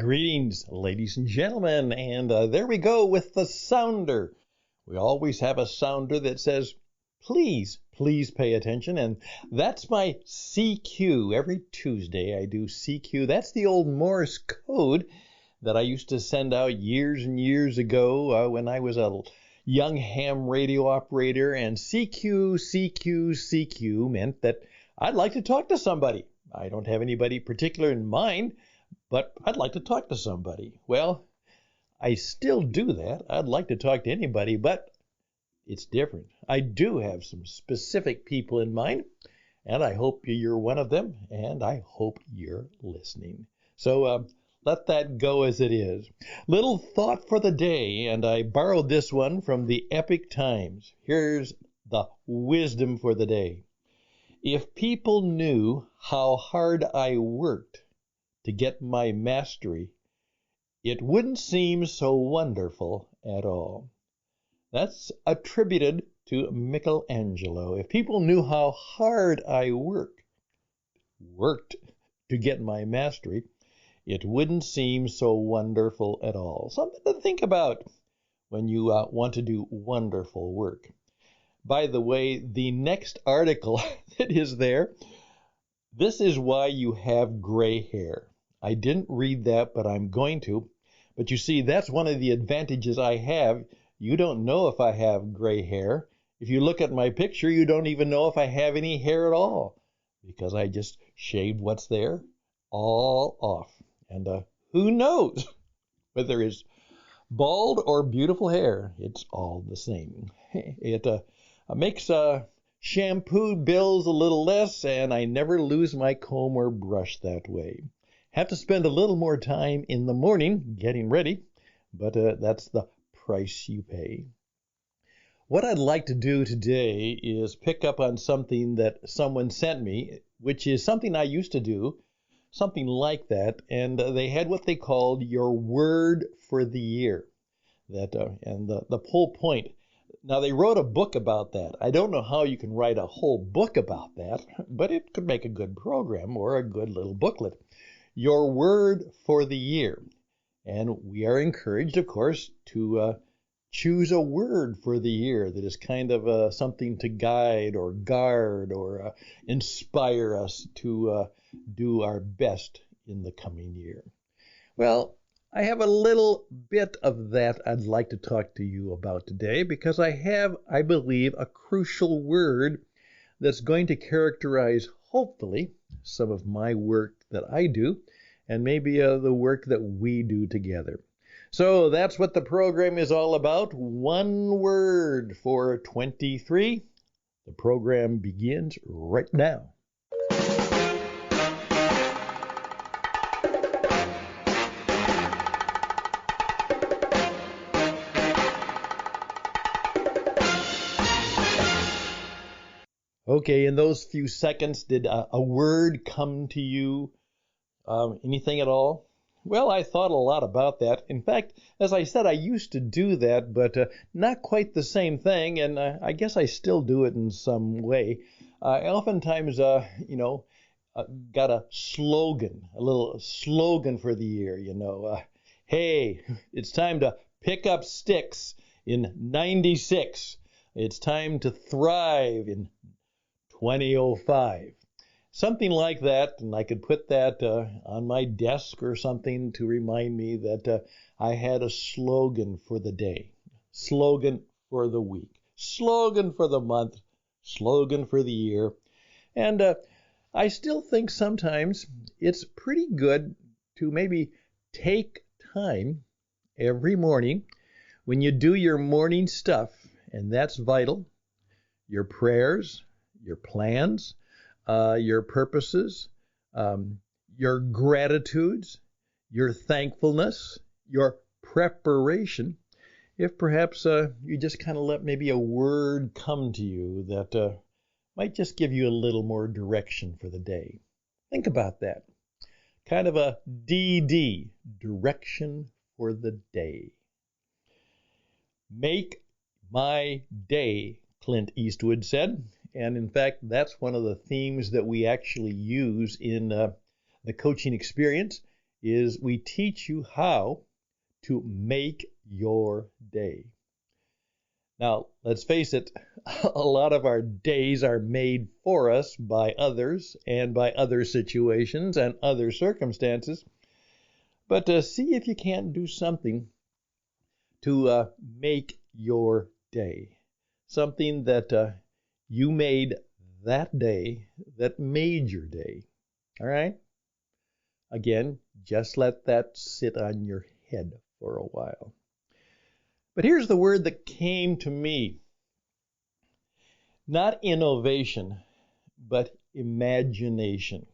Greetings, ladies and gentlemen, and there we go with the sounder. We always have a sounder that says, please pay attention, and that's my CQ. Every Tuesday I do CQ. That's the old Morse code that I used to send out years and years ago when I was a young ham radio operator, and CQ meant that I'd like to talk to somebody. I don't have anybody particular in mind, but I'd like to talk to somebody. Well, I still do that. I'd like to talk to anybody, but it's different. I do have some specific people in mind, and I hope you're one of them, and I hope you're listening. So let that go as it is. Little thought for the day, and I borrowed this one from the Epic Times. Here's the wisdom for the day. If people knew how hard I worked to get my mastery, it wouldn't seem so wonderful at all. That's attributed to Michelangelo. If people knew how hard I worked to get my mastery, it wouldn't seem so wonderful at all. Something to think about when you want to do wonderful work. By the way, the next article that is there, this is why you have gray hair. I didn't read that, but I'm going to. But you see, that's one of the advantages I have. You don't know if I have gray hair. If you look at my picture, you don't even know if I have any hair at all, because I just shaved what's there all off. And who knows whether it's bald or beautiful hair? It's all the same. It makes shampoo bills a little less, and I never lose my comb or brush that way. Have to spend a little more time in the morning getting ready, but that's the price you pay. What I'd like to do today is pick up on something that someone sent me, which is something I used to do, something like that, and they had what they called your word for the year. And the whole point. Now, they wrote a book about that. I don't know how you can write a whole book about that, but it could make a good program or a good little booklet. Your word for the year. And we are encouraged, of course, to choose a word for the year that is kind of something to guide or guard or inspire us to do our best in the coming year. Well, I have a little bit of that I'd like to talk to you about today, because I have, I believe, a crucial word that's going to characterize, hopefully, some of my work that I do, and maybe the work that we do together. So that's what the program is all about. One word for 23. The program begins right now. Okay, in those few seconds, did a word come to you? Anything at all? Well, I thought a lot about that. In fact, as I said, I used to do that, but not quite the same thing, and I guess I still do it in some way. I oftentimes, got a slogan, a little slogan for the year, hey, it's time to pick up sticks in 96. It's time to thrive in 2005. Something like that, and I could put that on my desk or something to remind me that I had a slogan for the day, slogan for the week, slogan for the month, slogan for the year. And I still think sometimes it's pretty good to maybe take time every morning when you do your morning stuff, and that's vital, your prayers, your plans, your purposes, your gratitudes, your thankfulness, your preparation. If perhaps you just kind of let maybe a word come to you that might just give you a little more direction for the day. Think about that. Kind of a DD, direction for the day. Make my day, Clint Eastwood said. And in fact, that's one of the themes that we actually use in the coaching experience is we teach you how to make your day. Now, let's face it, a lot of our days are made for us by others and by other situations and other circumstances. But see if you can't do something to make your day. Something that you made that day that made your day. All right? Again, just let that sit on your head for a while. But here's the word that came to me. Not innovation, but imagination.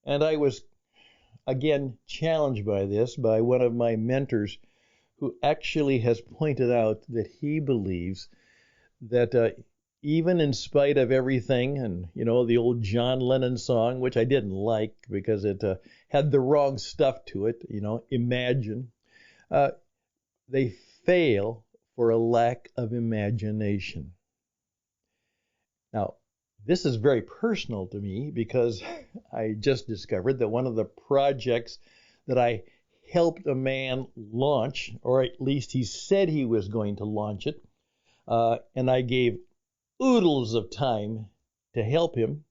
And I was, again, challenged by this by one of my mentors who actually has pointed out that he believes that even in spite of everything, and the old John Lennon song, which I didn't like because it had the wrong stuff to it, imagine, they fail for a lack of imagination. Now, this is very personal to me because I just discovered that one of the projects that I helped a man launch, or at least he said he was going to launch it, and I gave oodles of time to help him.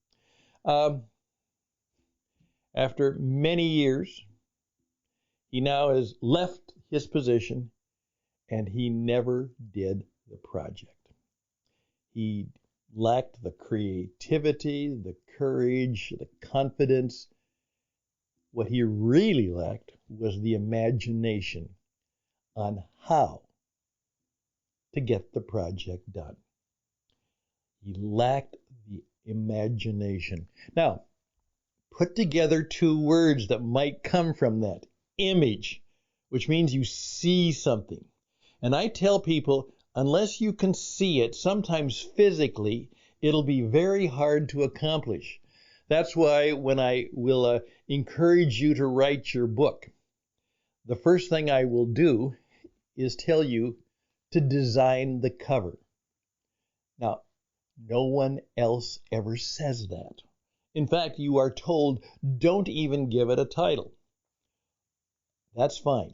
After many years, he now has left his position, and he never did the project. He lacked the creativity, the courage, the confidence. What he really lacked was the imagination on how to get the project done. He lacked the imagination. Now, put together two words that might come from that. Image, which means you see something. And I tell people, unless you can see it, sometimes physically, it'll be very hard to accomplish. That's why when I will encourage you to write your book, the first thing I will do is tell you to design the cover. Now, no one else ever says that. In fact, you are told, don't even give it a title. That's fine.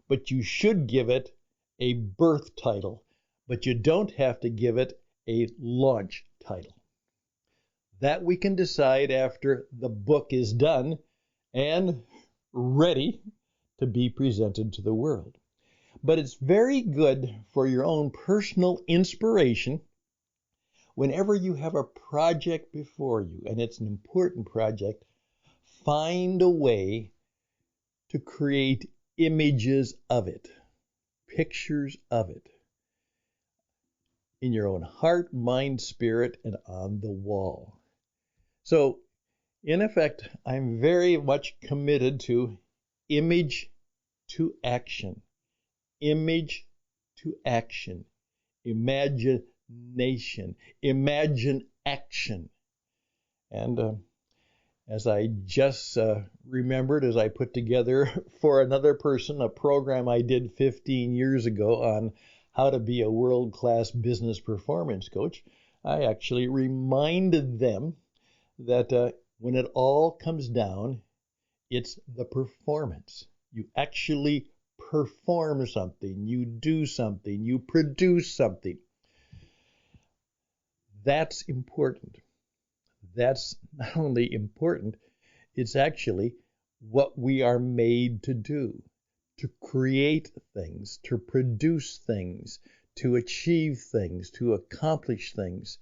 But you should give it a birth title, but you don't have to give it a launch title. That we can decide after the book is done and ready to be presented to the world. But it's very good for your own personal inspiration whenever you have a project before you, and it's an important project. Find a way to create images of it, pictures of it, in your own heart, mind, spirit, and on the wall. So, in effect, I'm very much committed to image to action. Image to action. Imagination. Imagine action. And as I just remembered, as I put together for another person a program I did 15 years ago on how to be a world-class business performance coach, I actually reminded them that when it all comes down, it's the performance. You actually perform something, you do something, you produce something. That's important. That's not only important, it's actually what we are made to do, to create things, to produce things, to achieve things, to accomplish things,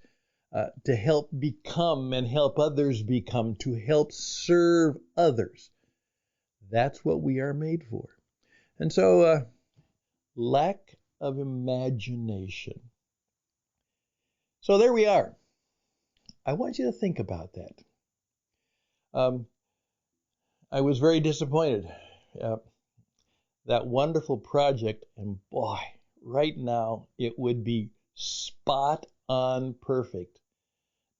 to help become and help others become, to help serve others. That's what we are made for. And so, lack of imagination. So there we are. I want you to think about that. I was very disappointed. That wonderful project, and boy, right now it would be spot on perfect.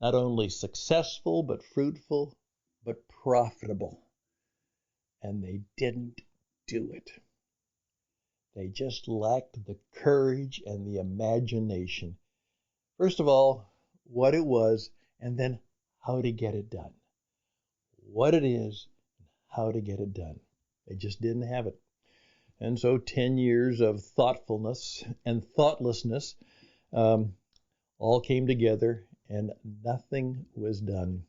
Not only successful, but fruitful, but profitable. And they didn't do it. They just lacked the courage and the imagination. First of all, what it was, and then how to get it done. What it is, how to get it done. They just didn't have it. And so 10 years of thoughtfulness and thoughtlessness all came together, and nothing was done.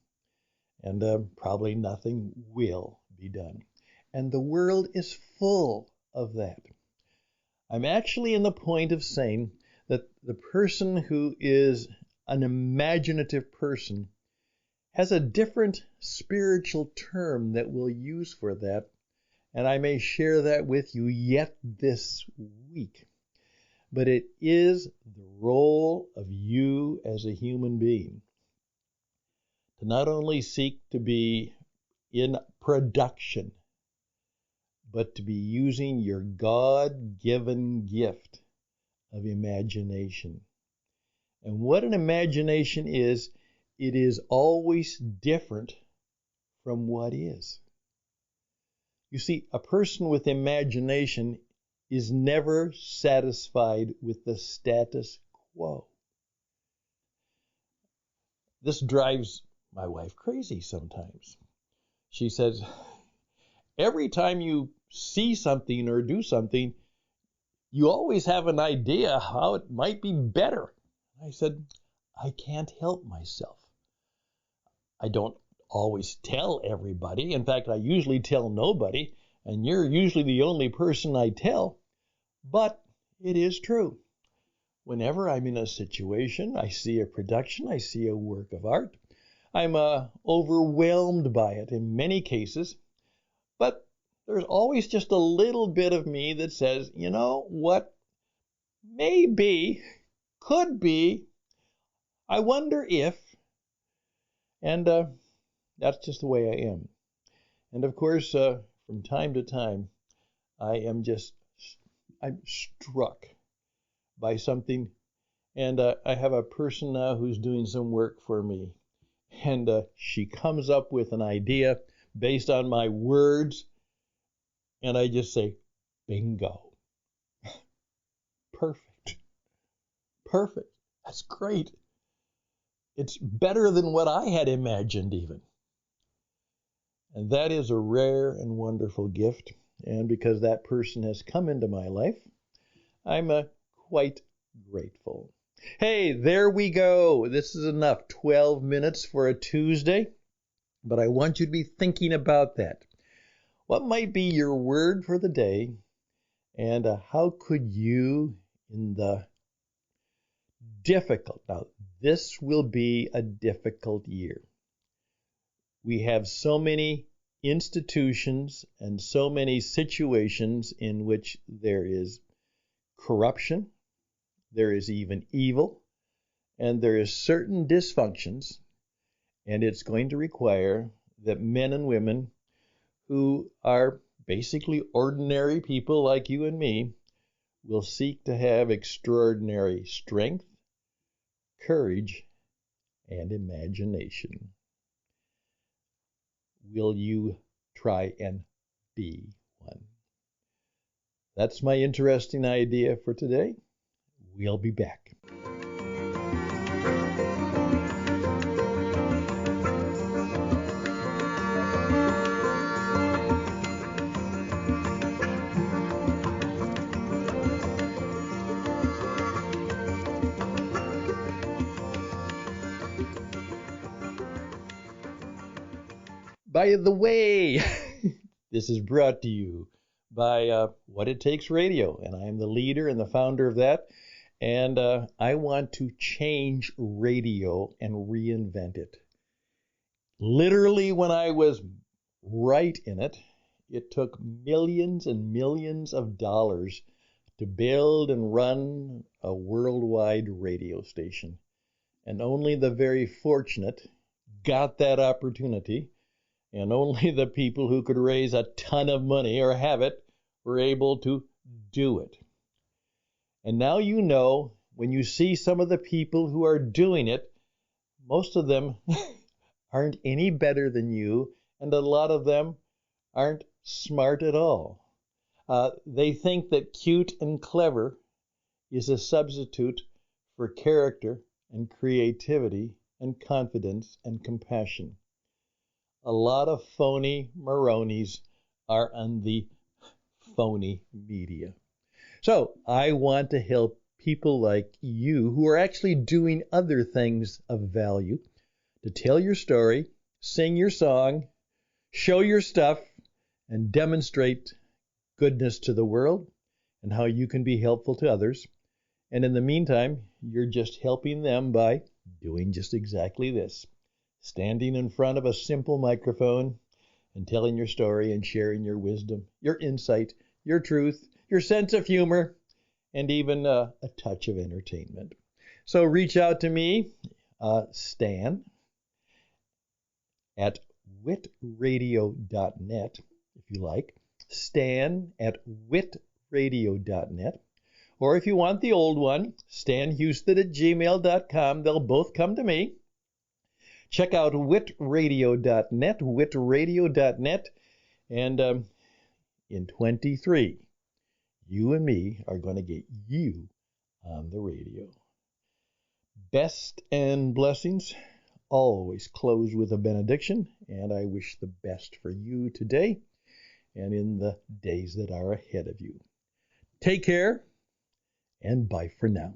And probably nothing will be done. And the world is full of that. I'm actually in the point of saying that the person who is an imaginative person has a different spiritual term that we'll use for that, and I may share that with you yet this week. But it is the role of you as a human being to not only seek to be in production, but to be using your God-given gift of imagination. And what an imagination is, it is always different from what is. You see, a person with imagination is never satisfied with the status quo. This drives my wife crazy sometimes. She says, every time you see something or do something, you always have an idea how it might be better. I said, I can't help myself. I don't always tell everybody. In fact, I usually tell nobody, and you're usually the only person I tell. But it is true. Whenever I'm in a situation, I see a production, I see a work of art, I'm overwhelmed by it in many cases. But there's always just a little bit of me that says, you know what? Maybe, could be, I wonder if, and that's just the way I am. And of course, from time to time, I'm struck by something, and I have a person now who's doing some work for me, and she comes up with an idea based on my words, and I just say, bingo. Perfect. Perfect. That's great. It's better than what I had imagined even. And that is a rare and wonderful gift. And because that person has come into my life, I'm quite grateful. Hey, there we go. This is enough. 12 minutes for a Tuesday. But I want you to be thinking about that. What might be your word for the day? And how could you, in the difficult, now this will be a difficult year. We have so many institutions and so many situations in which there is corruption, there is even evil, and there is certain dysfunctions, and it's going to require that men and women who are basically ordinary people like you and me will seek to have extraordinary strength, courage, and imagination. Will you try and be one? That's my interesting idea for today. We'll be back. By the way, this is brought to you by What It Takes Radio, and I am the leader and the founder of that, and I want to change radio and reinvent it. Literally, when I was right in it, it took millions and millions of dollars to build and run a worldwide radio station, and only the very fortunate got that opportunity. And only the people who could raise a ton of money or have it were able to do it. And now you know, when you see some of the people who are doing it, most of them aren't any better than you, and a lot of them aren't smart at all. They think that cute and clever is a substitute for character and creativity and confidence and compassion. A lot of phony Maronis are on the phony media. So I want to help people like you who are actually doing other things of value to tell your story, sing your song, show your stuff, and demonstrate goodness to the world and how you can be helpful to others. And in the meantime, you're just helping them by doing just exactly this. Standing in front of a simple microphone and telling your story and sharing your wisdom, your insight, your truth, your sense of humor, and even a touch of entertainment. So reach out to me, Stan, at witradio.net, if you like. Stan at witradio.net. Or if you want the old one, stanhouston@gmail.com. They'll both come to me. Check out witradio.net, witradio.net. And in 23, you and me are going to get you on the radio. Best and blessings always close with a benediction, and I wish the best for you today and in the days that are ahead of you. Take care, and bye for now.